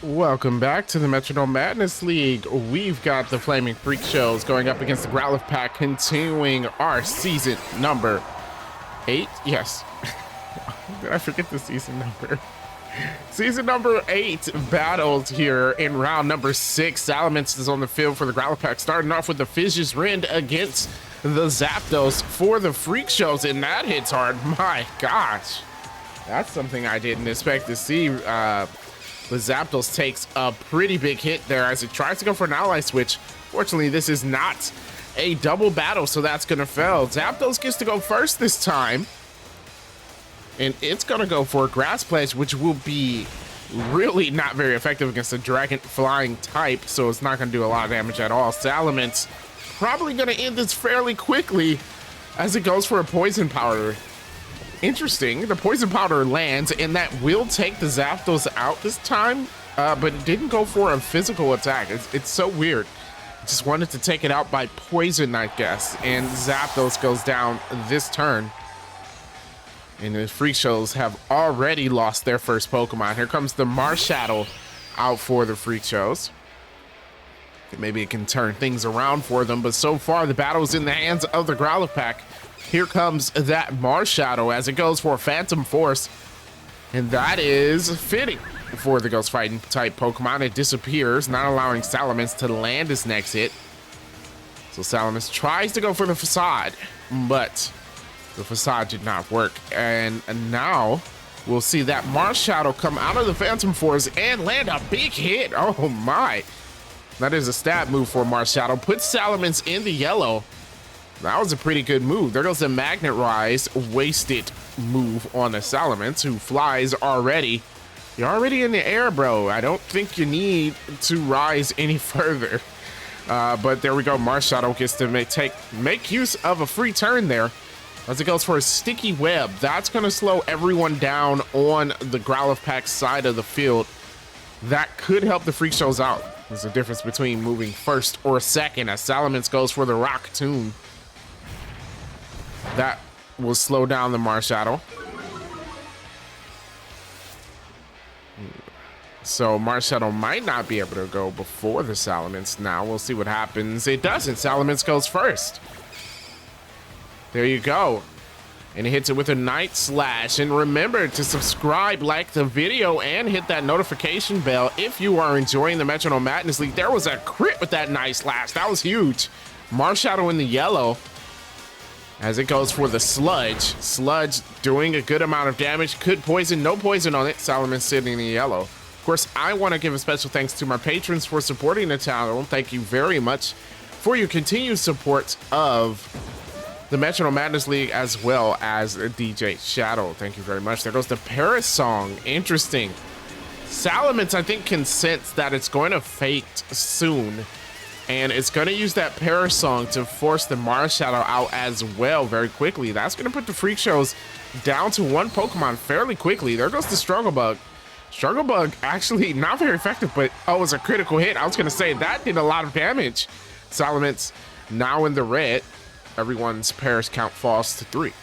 Welcome back to the Metronome Madness League. We've got the Flaming Freak Shows going up against the Growlithe Pack, continuing our season number 8. Yes. Did I forget the season number? Season number 8 battles here in round number 6. Salamence is on the field for the Growlithe Pack, starting off with the Fizzy's Rend against the Zapdos for the Freak Shows, and that hits hard. My gosh. That's something I didn't expect to see. The Zapdos takes a pretty big hit there as it tries to go for an ally switch. Fortunately, this is not a double battle, so that's going to fail. Zapdos gets to go first this time. And it's going to go for a Grass Pledge, which will be really not very effective against a Dragon Flying type, so it's not going to do a lot of damage at all. Salamence probably going to end this fairly quickly as it goes for a Poison Powder. Interesting, the Poison Powder lands, and that will take the Zapdos out this time, but it didn't go for a physical attack. It's so weird. Just wanted to take it out by poison, I guess, and Zapdos goes down this turn. And the Freak Shows have already lost their first Pokemon. Here comes the Marshadow out for the Freak Shows. Maybe it can turn things around for them, but so far the battle is in the hands of the Growlithe Pack. Here comes that Marshadow as it goes for Phantom Force, and that is fitting for the Ghost Fighting type Pokemon. It disappears, not allowing Salamence to land his next hit. So Salamence tries to go for the Facade, but the Facade did not work. And now we'll see that Marshadow come out of the Phantom Force and land a big hit. Oh my. That is a stab move for Marshadow. Puts Salamence in the yellow. That was a pretty good move. There goes the Magnet Rise, wasted move on a Salamence who flies already. You're already in the air, bro. I don't think you need to rise any further. But there we go. Marshadow gets to make use of a free turn there as it goes for a Sticky Web. That's going to slow everyone down on the Growlithe Pack side of the field. That could help the Freak Shows out. There's a difference between moving first or second as Salamence goes for the Rock Tomb. That will slow down the Marshadow. So Marshadow might not be able to go before the Salamence now. We'll see what happens. It doesn't. Salamence goes first. There you go. And it hits it with a Night Slash. And remember to subscribe, like the video, and hit that notification bell if you are enjoying the Metronome Madness League. There was a crit with that Night Slash. That was huge. Marshadow in the yellow as it goes for the Sludge. Sludge doing a good amount of damage. Could poison, no poison on it. Salamence sitting in the yellow. Of course, I want to give a special thanks to my patrons for supporting the channel. Thank you very much for your continued support of the Metronome Madness League as well as DJ Shadow. Thank you very much. There goes the Paris song. Interesting. Salamence, I think, can sense that it's going to fade soon. And it's going to use that Paris song to force the Marshadow out as well very quickly. That's going to put the Freak Shows down to one Pokemon fairly quickly. There goes the Struggle Bug. Struggle Bug actually not very effective, but oh, it was a critical hit. I was going to say that did a lot of damage. Salamence now in the red. Everyone's Paris count falls to 3.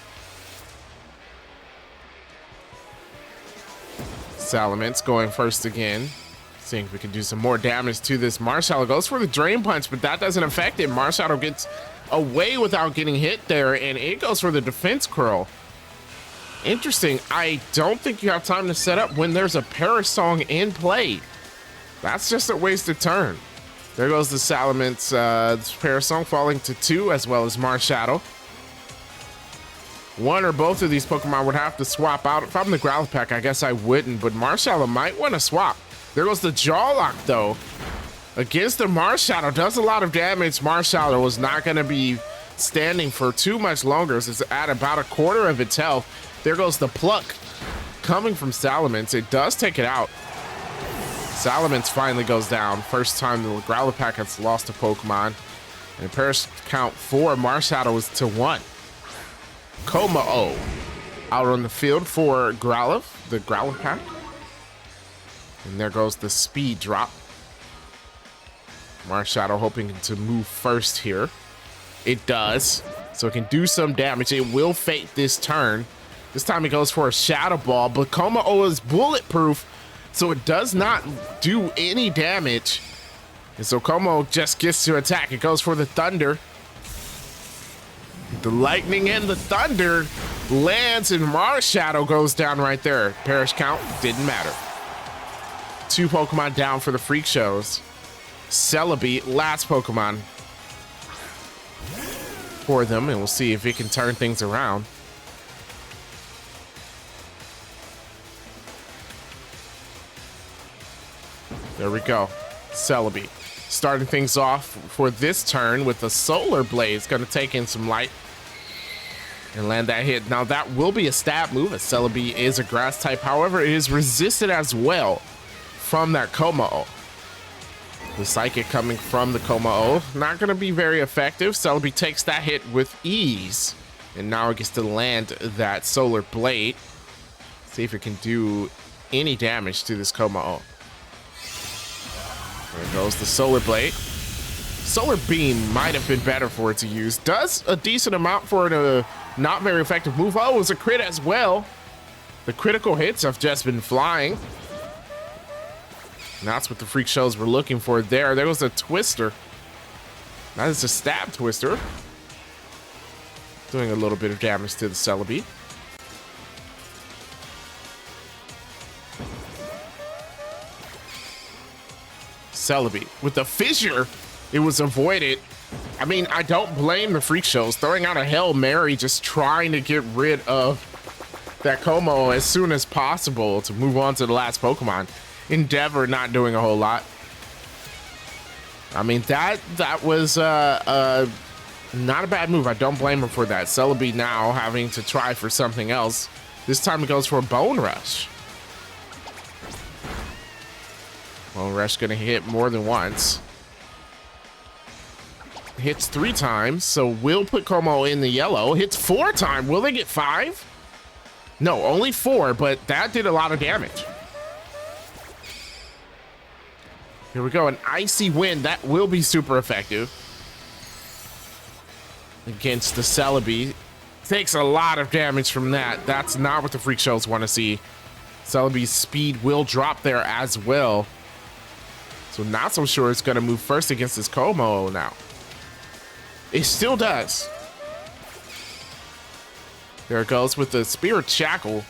Salamence going first again. Seeing if we can do some more damage to this Marshadow. Goes for the Drain Punch, but that doesn't affect it. Marshadow gets away without getting hit there, and it goes for the Defense Curl. Interesting. I don't think you have time to set up when there's a Paris song in play. That's just a wasted turn. There goes the Salamence Paris song falling to 2, as well as Marshadow. One or both of these Pokemon would have to swap out. If I'm the Growlithe Pack, I guess I wouldn't, but Marshadow might want to swap. There goes the Jaw Lock, though. Against the Marshadow, does a lot of damage. Marshadow was not going to be standing for too much longer. It's at about a quarter of its health. There goes the Pluck coming from Salamence. It does take it out. Salamence finally goes down. First time the Growlithe Pack has lost a Pokemon. And Paris count for Marshadow is to 1. Komao out on the field for Growlithe, the Growlithe Pack. And there goes the Speed Drop. Marshadow hoping to move first here. It does. So it can do some damage. It will fake this turn. This time it goes for a Shadow Ball, but Komao is bulletproof. So it does not do any damage. And so Como just gets to attack. It goes for the thunder. The lightning and the thunder lands, and Mars Shadow goes down right there. Perish count didn't matter. 2 Pokemon down for the freak shows. Celebi, last Pokemon for them, and we'll see if it can turn things around. There we go. Celebi starting things off for this turn with the Solar Blaze. Going to take in some light and land that hit. Now that will be a stab move, as Celebi is a grass type. However, it is resisted as well from that Como. The Psychic coming from the Como, not going to be very effective. Celebi takes that hit with ease, and now it gets to land that Solar Blade. See if it can do any damage to this Como. There goes the Solar Blade. Solar Beam might have been better for it to use. Does a decent amount for a not very effective move. Oh, it was a crit as well. The critical hits have just been flying. And that's what the freak shows were looking for there. There was a Twister. That is a Stab Twister. Doing a little bit of damage to the Celebi. Celebi with the Fissure, it was avoided. I mean, I don't blame the freak shows throwing out a Hail Mary, just trying to get rid of that Como as soon as possible to move on to the last Pokemon. Endeavor not doing a whole lot. I mean, that was not a bad move. I don't blame him for that. Celebi now having to try for something else. This time it goes for a Bone Rush. Bone Rush gonna hit more than once. Hits 3 times, so we'll put Como in the yellow. Hits 4 times. Will they get 5? No, only 4, but that did a lot of damage. Here we go, an Icy Wind. That will be super effective against the Celebi. Takes a lot of damage from that. That's not what the freak shows want to see. Celebi's speed will drop there as well. So not so sure it's going to move first against this Como now. It still does. There it goes with the Spirit Shackle.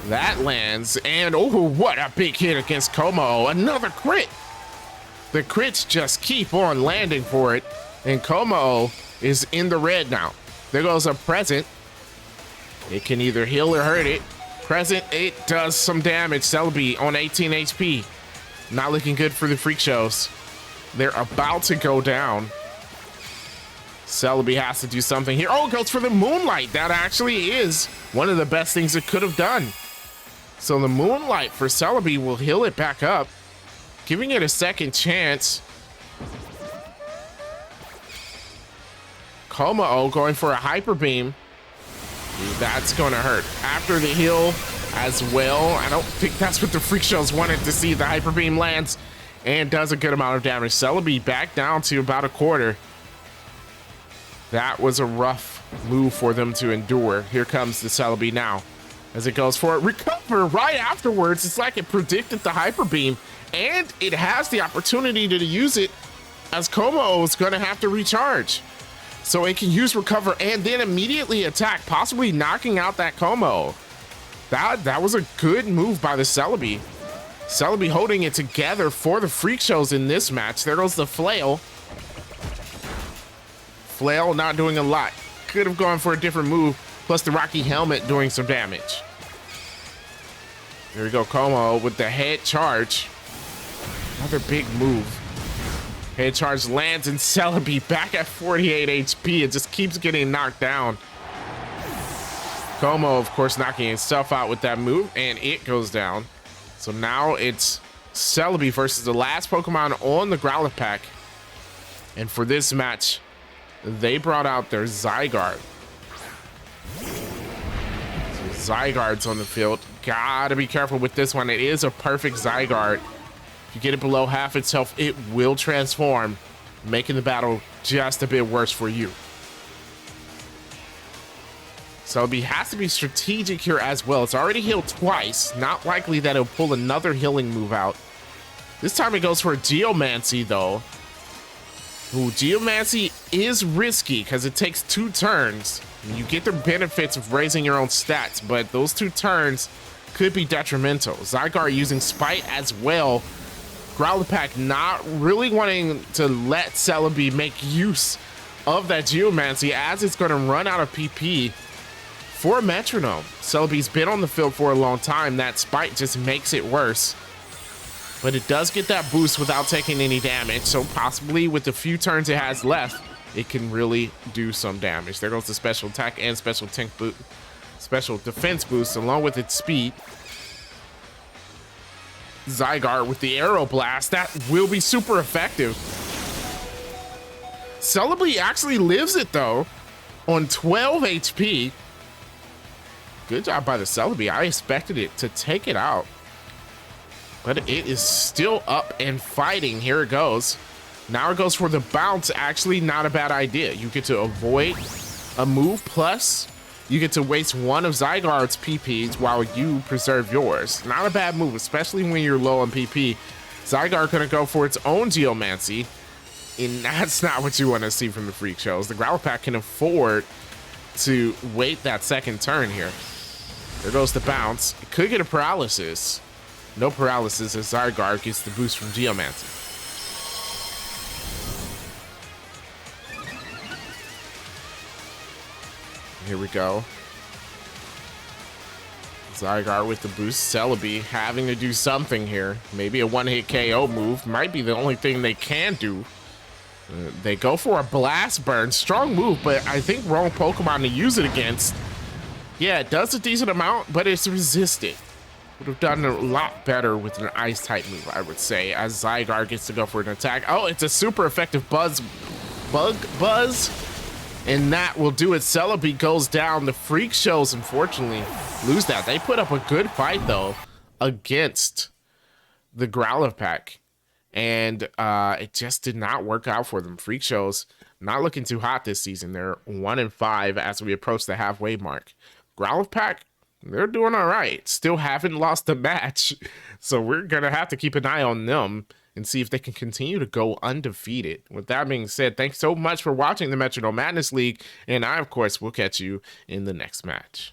That lands, and oh, what a big hit against Como. Another crit. The crits just keep on landing for it, and Como is in the red now. There goes a Present. It can either heal or hurt it. Present, it does some damage. Celebi on 18 HP. Not looking good for the freak shows. They're about to go down. Celebi has to do something here. Oh, it goes for the Moonlight. That actually is one of the best things it could have done. So the Moonlight for Celebi will heal it back up, giving it a second chance. Como going for a Hyper Beam. That's going to hurt. After the heal as well. I don't think that's what the freak shows wanted to see. The Hyper Beam lands and does a good amount of damage. Celebi back down to about a quarter. That was a rough move for them to endure. Here comes the Celebi now as it goes for it. Recover right afterwards. It's like it predicted the Hyper Beam, and it has the opportunity to use it as Como is going to have to recharge. So it can use Recover and then immediately attack, possibly knocking out that Como. That was a good move by the Celebi. Celebi holding it together for the freak shows in this match. There goes the Flail. Flail not doing a lot. Could have gone for a different move. Plus the Rocky Helmet doing some damage. There we go, Como with the head charge. Another big move. Head charge lands, and Celebi back at 48 HP. It just keeps getting knocked down. Como, of course, knocking himself out with that move, and it goes down. So now it's Celebi versus the last Pokemon on the Growlithe Pack. And for this match, they brought out their Zygarde. So Zygarde's on the field. Gotta be careful with this one. It is a perfect Zygarde. If you get it below half its health, it will transform, making the battle just a bit worse for you. Celebi has to be strategic here as well. It's already healed twice. Not likely that it'll pull another healing move out. This time it goes for a Geomancy, though. Ooh, Geomancy is risky because it takes 2 turns. You get the benefits of raising your own stats, but those 2 turns could be detrimental. Zygarde using Spite as well. Growlithe Pack not really wanting to let Celebi make use of that Geomancy as it's going to run out of PP for Metronome. Celebi's been on the field for a long time. That Spite just makes it worse. But it does get that boost without taking any damage, so possibly with the few turns it has left, it can really do some damage. There goes the special attack and special defense boost along with its speed. Zygarde with the Aero Blast, that will be super effective. Celebi actually lives it though on 12 HP. Good job by the Celebi. I expected it to take it out, but it is still up and fighting. Here it goes. Now it goes for the bounce. Actually, not a bad idea. You get to avoid a move, plus you get to waste one of Zygarde's PPs while you preserve yours. Not a bad move, especially when you're low on PP. Zygarde gonna go for its own Geomancy, and that's not what you want to see from the Freak Shows. The Growlithe Pack can afford to wait that second turn here. There goes the bounce. It could get a paralysis. No paralysis as Zygarde gets the boost from Geomancy. Here we go. Zygarde with the boost. Celebi having to do something here. Maybe a one-hit KO move. Might be the only thing they can do. They go for a Blast Burn. Strong move, but I think wrong Pokemon to use it against. Yeah, it does a decent amount, but it's resisted. Would have done a lot better with an Ice-type move, I would say, as Zygarde gets to go for an attack. Oh, it's a super effective Bug Buzz. And that will do it. Celebi goes down. The Freak Shows, unfortunately, lose that. They put up a good fight, though, against the Growlithe Pack. And it just did not work out for them. Freak Shows not looking too hot this season. They're 1-5 as we approach the halfway mark. Growlithe Pack, they're doing all right. Still haven't lost a match. So we're going to have to keep an eye on them and see if they can continue to go undefeated. With that being said, thanks so much for watching the Metronome Madness League, and I, of course, will catch you in the next match.